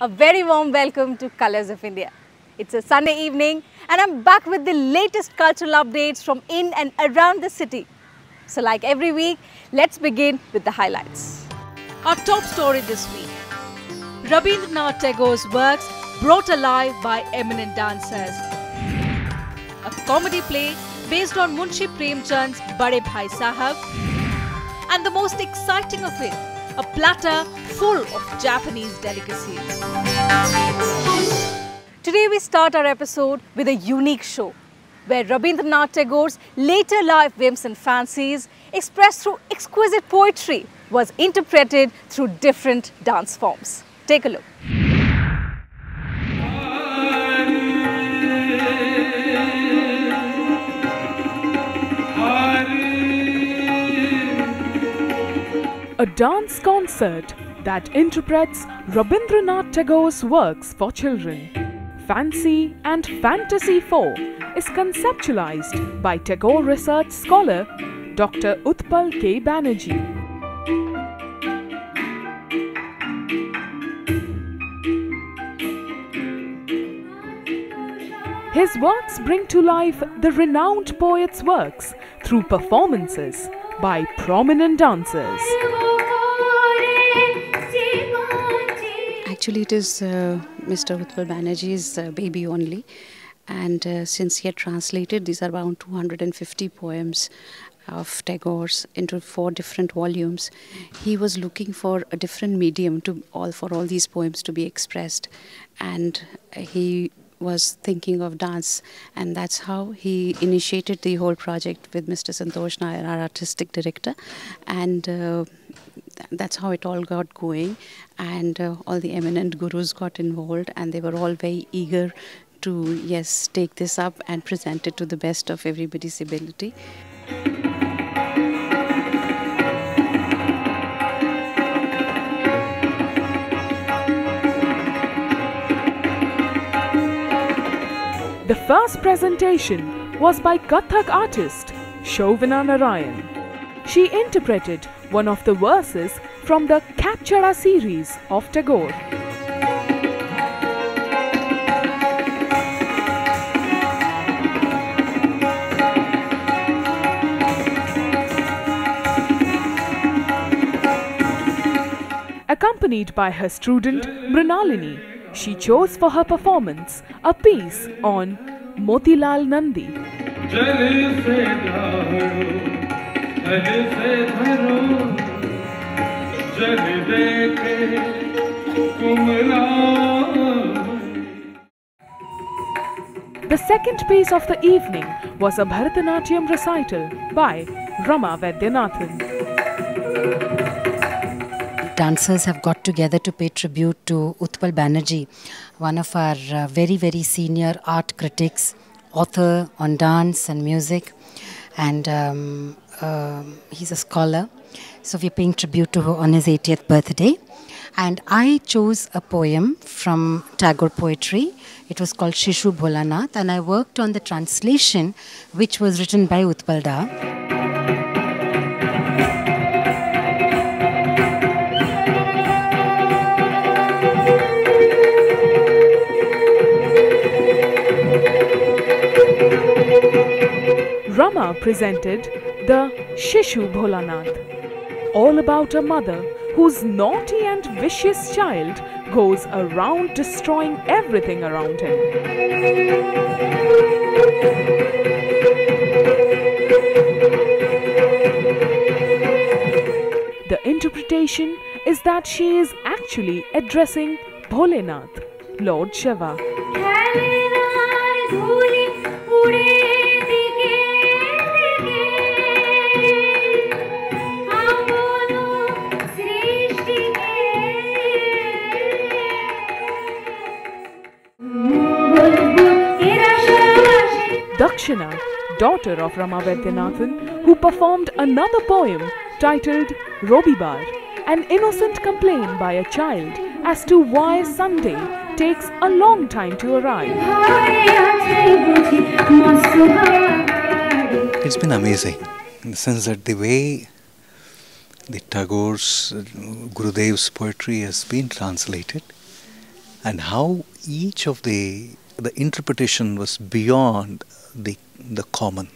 A very warm welcome to Colors of India. It's a Sunday evening and I'm back with the latest cultural updates from in and around the city. So like every week, let's begin with the highlights. Our top story this week: Rabindranath Tagore's works brought alive by eminent dancers. A comedy play based on Munshi Premchand's Bade Bhai Sahab. And the most exciting of it, a platter full of Japanese delicacies. Today we start our episode with a unique show where Rabindranath Tagore's later life whims and fancies, expressed through exquisite poetry, was interpreted through different dance forms. Take a look. A dance concert that interprets Rabindranath Tagore's works for children. Fancy and Fantasy 4 is conceptualized by Tagore research scholar Dr. Utpal K. Banerjee. His works bring to life the renowned poet's works through performances by prominent dancers. Actually, it is Mr. Utpal Banerjee's baby only, and since he had translated, these are around 250 poems of Tagore's into 4 different volumes. He was looking for a different medium for all these poems to be expressed, and he was thinking of dance, and that's how he initiated the whole project with Mr. Santosh Nair, our artistic director, and that's how it all got going, and all the eminent gurus got involved, and they were all very eager to, yes, take this up and present it to the best of everybody's ability. The first presentation was by Kathak artist Shovana Narayan. She interpreted one of the verses from the Capchada series of Tagore. Accompanied by her student Mrinalini, she chose for her performance a piece on Motilal Nandi. The second piece of the evening was a Bharatanatyam recital by Rama Vaidyanathan. Dancers have got together to pay tribute to Utpal Banerjee, one of our very senior art critics, author on dance and music, and he's a scholar. So we're paying tribute to him on his 80th birthday. And I chose a poem from Tagore poetry. It was called Shishu Bholanath, and I worked on the translation, which was written by Utpal Da. Rama presented the Shishu Bholanath, all about a mother whose naughty and vicious child goes around destroying everything around him. The interpretation is that she is actually addressing Bholenath, Lord Shiva. Dakshina, daughter of Rama Vaidyanathan, who performed another poem titled Robibar, an innocent complaint by a child as to why Sunday takes a long time to arrive. It's been amazing in the sense that the way the Tagore's, Gurudev's poetry has been translated and how each of the interpretation was beyond the common.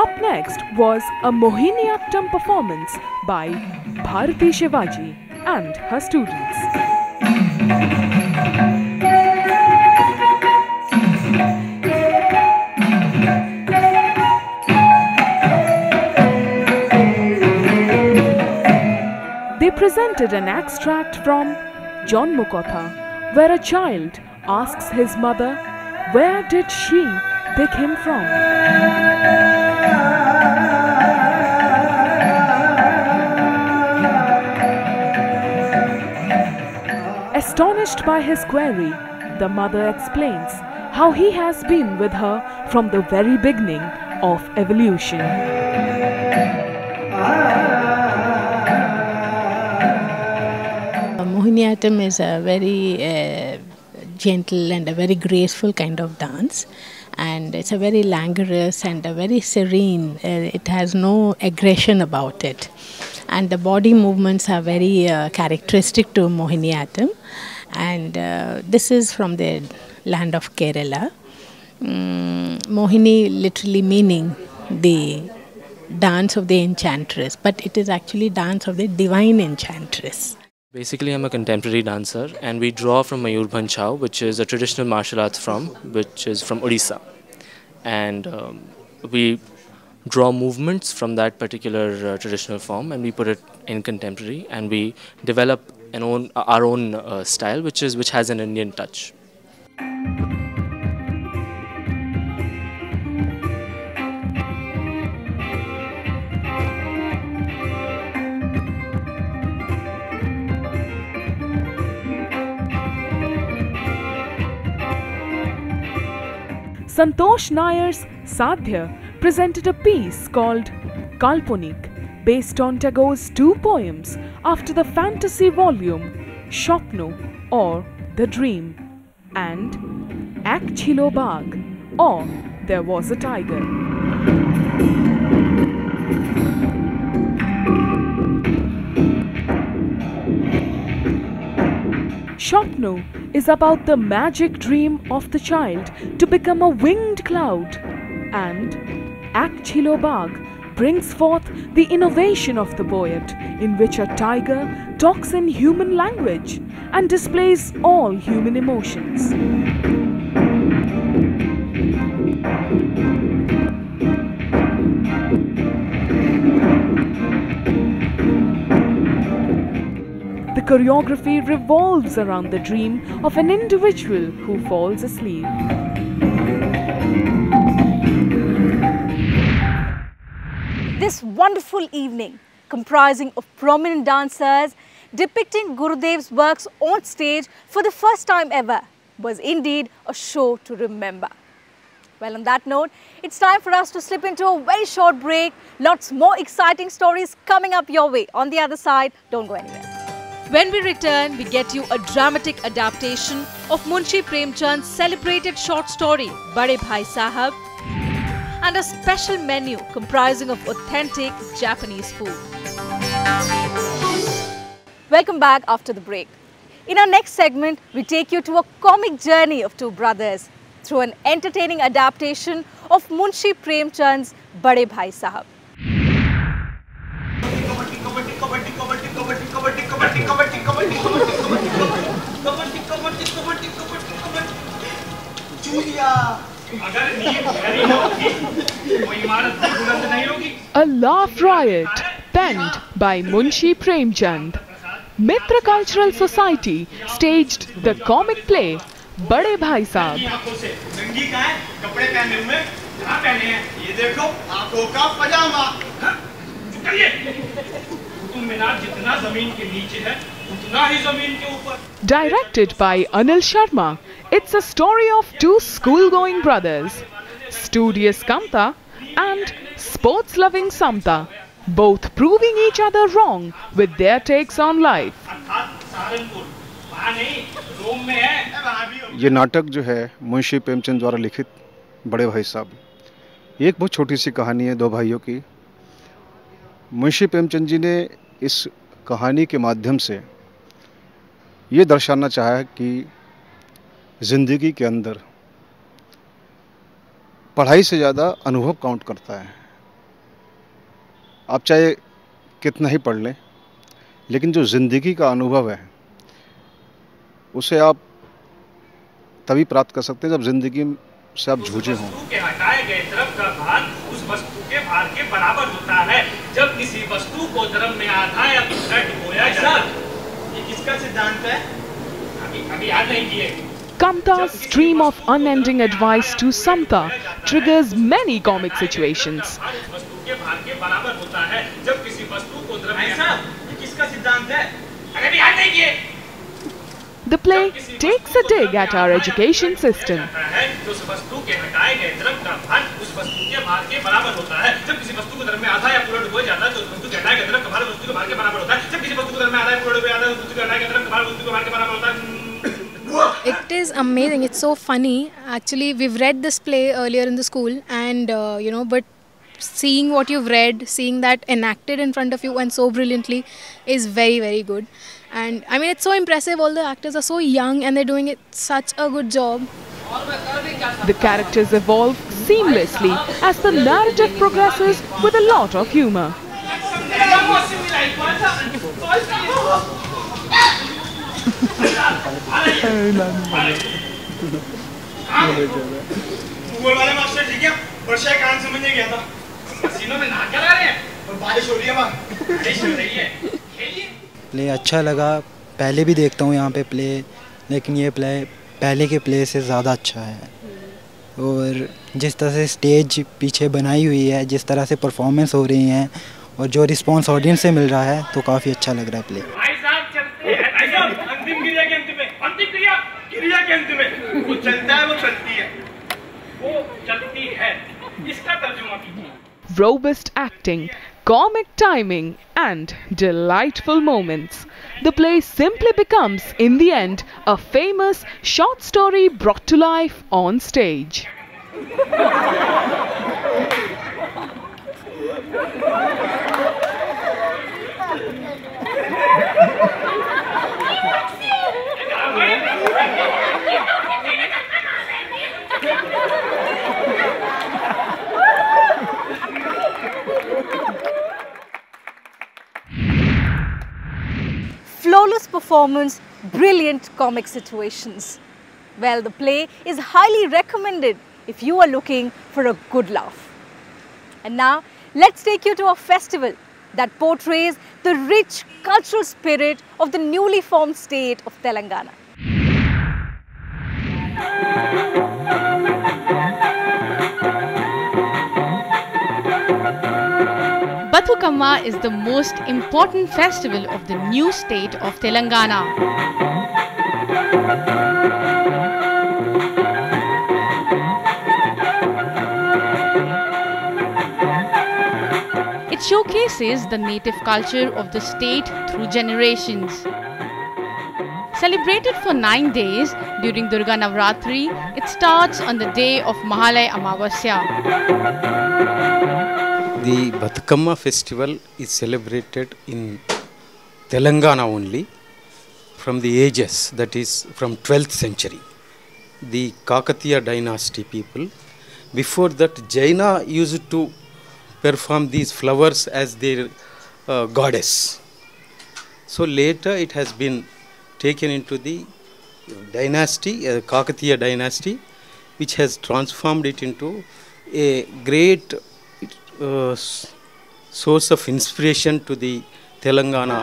Up next was a Mohiniyattam performance by Bharati Shivaji and her students. They presented an extract from John Mukotha, where a child asks his mother, where did she pick him from? Astonished by his query, the mother explains how he has been with her from the very beginning of evolution. Mohiniyattam is a very gentle and a very graceful kind of dance, and it's a very languorous and a very serene. It has no aggression about it, and the body movements are very characteristic to Mohiniyattam, and this is from the land of Kerala. Mohini literally meaning the dance of the enchantress, but it is actually dance of the divine enchantress. Basically, I'm a contemporary dancer, and we draw from Mayurbhanj Chau, which is a traditional martial arts form, which is from Odisha. And we draw movements from that particular traditional form, and we put it in contemporary, and we develop our own style, which has an Indian touch. Santosh Nair's Sadhya presented a piece called Kalponik, based on Tagore's two poems after the fantasy volume Shopno or The Dream and Ek Chilo Bagh or There Was a Tiger. Shopno is about the magic dream of the child to become a winged cloud, and Ek Chilo Bagh brings forth the innovation of the poet, in which a tiger talks in human language and displays all human emotions. The choreography revolves around the dream of an individual who falls asleep. This wonderful evening, comprising of prominent dancers depicting Gurudev's works on stage for the first time ever, was indeed a show to remember. Well, on that note, it's time for us to slip into a very short break. Lots more exciting stories coming up your way. On the other side, don't go anywhere. When we return, we get you a dramatic adaptation of Munshi Premchand's celebrated short story, Bade Bhai Sahab, and a special menu comprising of authentic Japanese food. Welcome back after the break. In our next segment, we take you to a comic journey of two brothers through an entertaining adaptation of Munshi Premchand's Bade Bhai Sahab. A laugh riot penned by Munshi Premchand. Mitra Cultural Society staged the comic play Bade Bhai Sahab. Directed by Anil Sharma, it's a story of two school-going brothers, studious Kamta and sports-loving Samta, both proving each other wrong with their takes on life. ये नाटक जो है मुंशी प्रेमचंद द्वारा लिखित बड़े भाई साहब, ये एक बहुत छोटी सी कहानी है दो भाइयों की। मुंशी प्रेमचंद जी ने इस कहानी के माध्यम से ये दर्शाना चाहा है कि ज़िंदगी के अंदर पढ़ाई से ज़्यादा अनुभव काउंट करता है। आप चाहे कितना ही पढ़ लें, लेकिन जो ज़िंदगी का अनुभव है उसे आप तभी प्राप्त कर सकते हैं जब ज़िंदगी से आप जूझे हों। वस्तु के हटाए गए द्रव का भार उस वस्तु के भार के बराबर होता है। जब किसी वस्तु को द्रव में आधा या दूसरा डुबोया जाता है। ये किसका सिद्धांत है? अभी याद नहीं किए। Kamta's stream of unending advice to Samta triggers many comic situations. वस्तु के भार के बराबर होता है। जब किसी वस्तु को द्रव में ये किसका सिद्धांत है? अभी याद नहीं किए। The play takes a dig at our education system. उस वस्तु के हटाए गए द्रव का भार उस वस्तु के भार के बराबर होता है। जब किसी वस्तु को द्रव में आधा या पूरा डुबोया जाता है तो उस वस्तु के हटाए गए द्रव का भार वस्तु के भार के बराबर होता है। जब किसी वस्तु को द्रव में आधा या पूरा डुबोया जाता है तो उस वस्तु के हटाए गए द्रव का भार वस्तु के भार के बराबर होता है। It is amazing. It's so funny. Actually, we've read this play earlier in the school, and but seeing what you've read, seeing that enacted in front of you and so brilliantly is very, very good. And I mean, it's so impressive. All the actors are so young and they're doing it such a good job. The characters evolve seamlessly as the narrative progresses with a lot of humor. Play अच्छा लगा। पहले भी देखता हूँ यहाँ पे play, लेकिन ये प्ले पहले के प्ले से ज़्यादा अच्छा है। और जिस तरह से स्टेज पीछे बनाई हुई है, जिस तरह से परफॉर्मेंस हो रही हैं और जो रिस्पांस ऑडियंस से मिल रहा है, तो काफ़ी अच्छा लग रहा है प्ले। क्रिया के अंत में वो चलता है, वो चलती है, वो चलती है। इसका तर्जुमा कीजिए। Robust acting, comic timing and delightful moments. The play simply becomes, in the end, a famous short story brought to life on stage. Flawless performance, brilliant comic situations. Well, the play is highly recommended if you are looking for a good laugh. And now, let's take you to a festival that portrays the rich cultural spirit of the newly formed state of Telangana. Bathukamma is the most important festival of the new state of Telangana. It showcases the native culture of the state through generations. Celebrated for 9 days during Durga Navratri, it starts on the day of Mahalaya Amavasya. The Bathukamma festival is celebrated in Telangana only from the ages, that is from 12th century. The Kakatiya dynasty people. Before that, Jaina used to perform these flowers as their goddess. So later it has been taken into the dynasty, Kakatiya dynasty, which has transformed it into a great source of inspiration to the Telangana.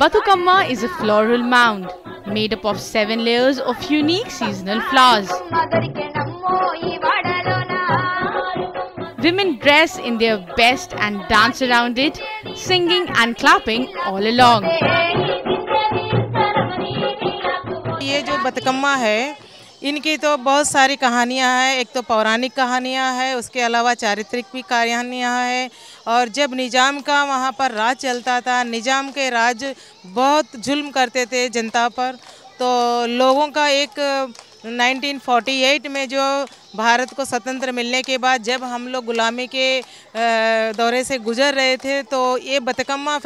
Bathukamma is a floral mound made up of 7 layers of unique seasonal flowers. Women dress in their best and dance around it, singing and clapping all along. ये जो बतकम्मा है, इनकी तो बहुत सारी कहानियाँ हैं। एक तो पौराणिक कहानियाँ हैं, उसके अलावा चारित्रिक भी कहानियाँ हैं। और जब निज़ाम का वहाँ पर राज चलता था, निज़ाम के राज बहुत जुल्म करते थे जनता पर, तो लोगों का एक 1948 में जो भारत को स्वतंत्र मिलने के बाद जब हम लोग गुलामी के दौरे से गुजर रहे थे, तो ये बतकम्मा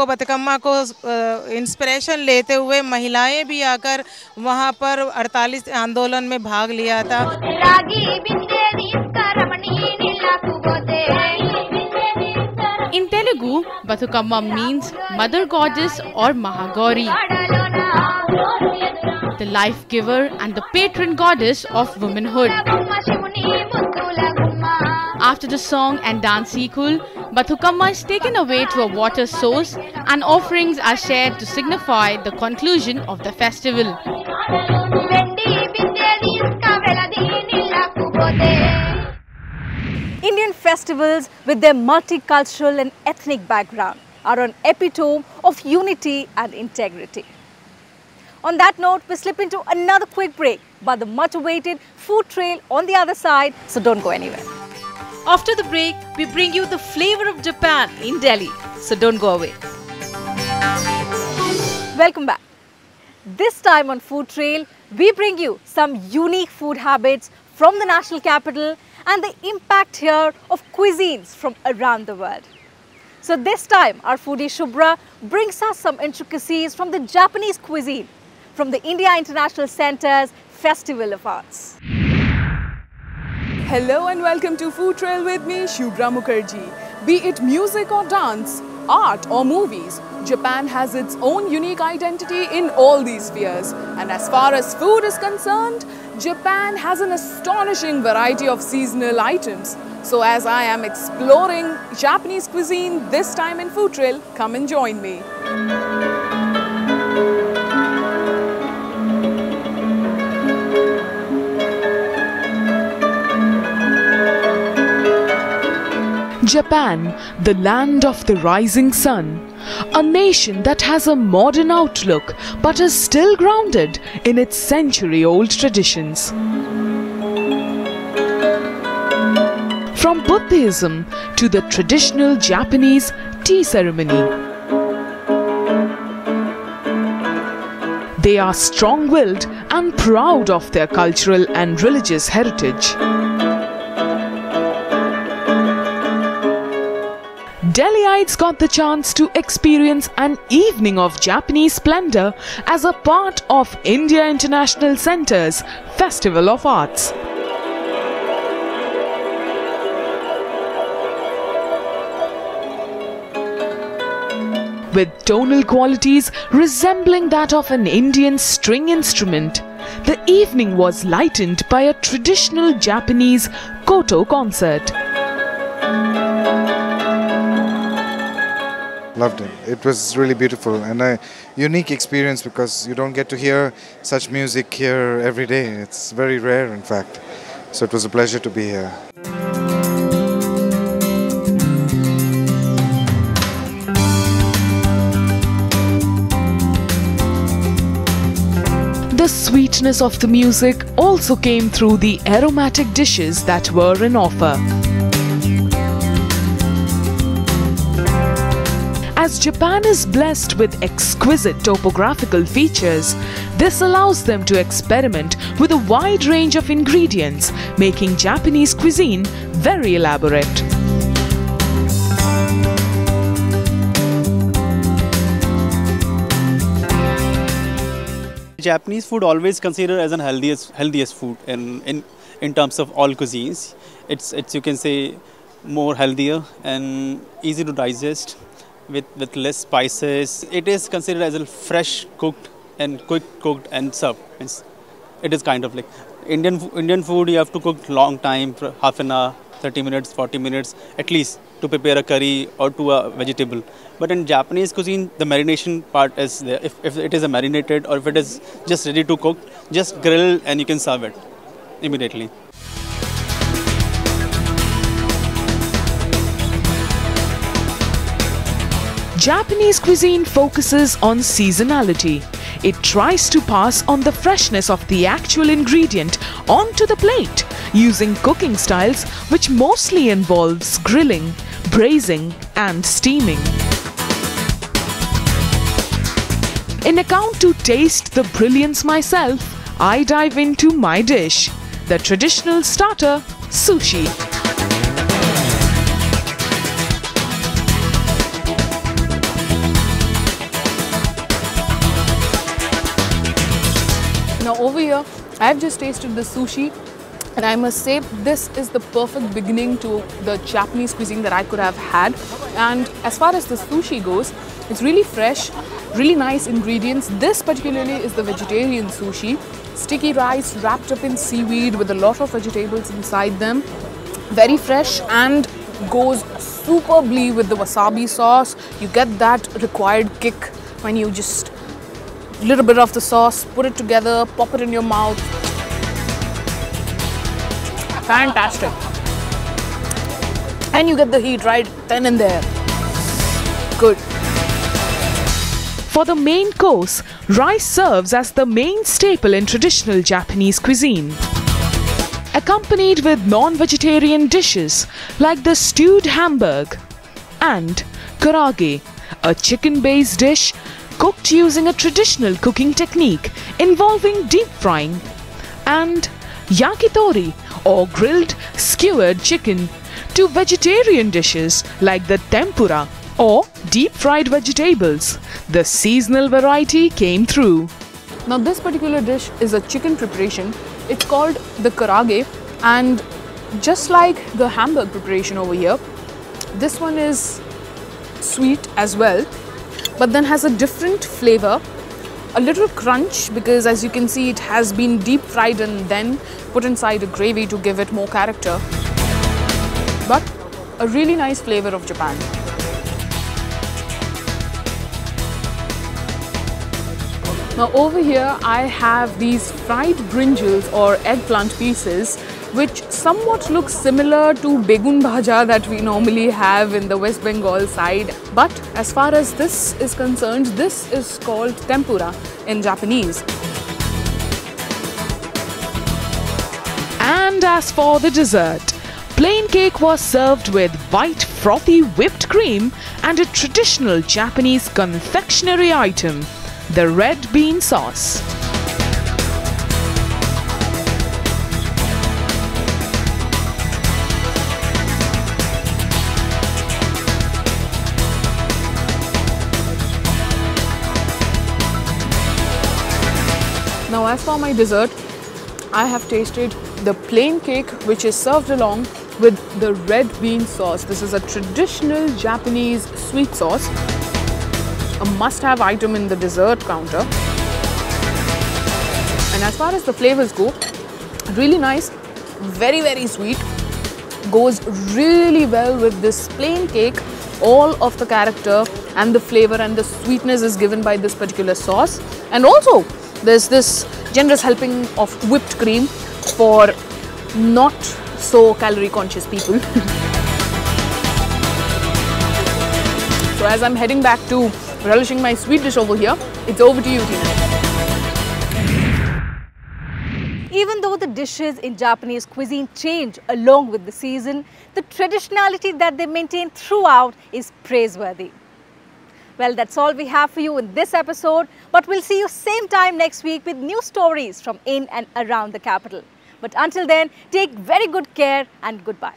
बतकम्मा को इंस्पिरेशन लेते हुए महिलाएं भी आकर वहाँ पर 48 आंदोलन में भाग लिया था। In Telugu, Batukamma means Mother Goddess or Mahagauri, the life giver and the patron goddess of womanhood. After the song and dance sequel, Batukamma is taken away to a water source and offerings are shared to signify the conclusion of the festival. Indian festivals with their multicultural and ethnic background are an epitome of unity and integrity. On that note, we slip into another quick break, but the much-awaited food trail on the other side, so don't go anywhere. After the break, we bring you the flavor of Japan in Delhi, so don't go away. Welcome back. This time on Food Trail, we bring you some unique food habits from the national capital and the impact here of cuisines from around the world. So this time, our foodie Shubhra brings us some intricacies from the Japanese cuisine from the India International Centre's Festival of Arts. Hello and welcome to Food Trail with me, Shubhra Mukherjee. Be it music or dance, art or movies, Japan has its own unique identity in all these spheres. And as far as food is concerned, Japan has an astonishing variety of seasonal items. So as I am exploring Japanese cuisine this time in Food Trail, come and join me. Japan, the land of the rising sun, a nation that has a modern outlook but is still grounded in its century-old traditions. From Buddhism to the traditional Japanese tea ceremony, they are strong-willed and proud of their cultural and religious heritage. Delhiites got the chance to experience an evening of Japanese splendor as a part of India International Centre's Festival of Arts. With tonal qualities resembling that of an Indian string instrument, the evening was lightened by a traditional Japanese koto concert. Loved it. It was really beautiful and a unique experience because you don't get to hear such music here every day. It's very rare, in fact. So it was a pleasure to be here. The sweetness of the music also came through the aromatic dishes that were in offer. As Japan is blessed with exquisite topographical features, this allows them to experiment with a wide range of ingredients, making Japanese cuisine very elaborate. Japanese food always considered as an healthiest food in terms of all cuisines. It's you can say more healthier and easy to digest. With less spices. It is considered as a fresh cooked and quick cooked and served. It is kind of like Indian food. You have to cook long time, for half an hour, 30 minutes, 40 minutes at least to prepare a curry or to a vegetable. But in Japanese cuisine, the marination part is there. If it is a marinated or if it is just ready to cook, just grill and you can serve it immediately. Japanese cuisine focuses on seasonality. it tries to pass on the freshness of the actual ingredient onto the plate using cooking styles which mostly involves grilling, braising and steaming. In account to taste the brilliance myself, I dive into my dish, the traditional starter, sushi. Now over here, I have just tasted the sushi and I must say this is the perfect beginning to the Japanese cuisine that I could have had. And as far as the sushi goes, it's really fresh, really nice ingredients. This particularly is the vegetarian sushi. Sticky rice wrapped up in seaweed with a lot of vegetables inside them. Very fresh and goes superbly with the wasabi sauce. You get that required kick when you just little bit of the sauce, put it together, pop it in your mouth. Fantastic. And you get the heat right then and there. Good. For the main course, rice serves as the main staple in traditional Japanese cuisine, accompanied with non-vegetarian dishes like the stewed hamburg and karaage, a chicken-based dish cooked using a traditional cooking technique involving deep frying, and yakitori or grilled skewered chicken, to vegetarian dishes like the tempura or deep fried vegetables. The seasonal variety came through. Now this particular dish is a chicken preparation. It's called the karaage, and just like the hamburg preparation over here, this one is sweet as well, but then has a different flavor, a little crunch, because as you can see it has been deep fried and then put inside a gravy to give it more character, but a really nice flavor of Japan. Now over here I have these fried brinjals or eggplant pieces, which somewhat looks similar to begun bhaja that we normally have in the West Bengal side. But as far as this is concerned, this is called tempura in Japanese. And as for the dessert, plain cake was served with white frothy whipped cream and a traditional Japanese confectionery item, the red bean sauce. Now as for my dessert, I have tasted the plain cake which is served along with the red bean sauce. This is a traditional Japanese sweet sauce, a must-have item in the dessert counter. And as far as the flavors go, really nice, very sweet, goes really well with this plain cake. All of the character and the flavor and the sweetness is given by this particular sauce, and also there's this generous helping of whipped cream for not so calorie conscious people. So as I'm heading back to relishing my sweet dish over here, it's over to you, Teena. Even though the dishes in Japanese cuisine change along with the season, the traditionality that they maintain throughout is praiseworthy. Well, that's all we have for you in this episode, but we'll see you same time next week with new stories from in and around the capital. But until then, take very good care and goodbye.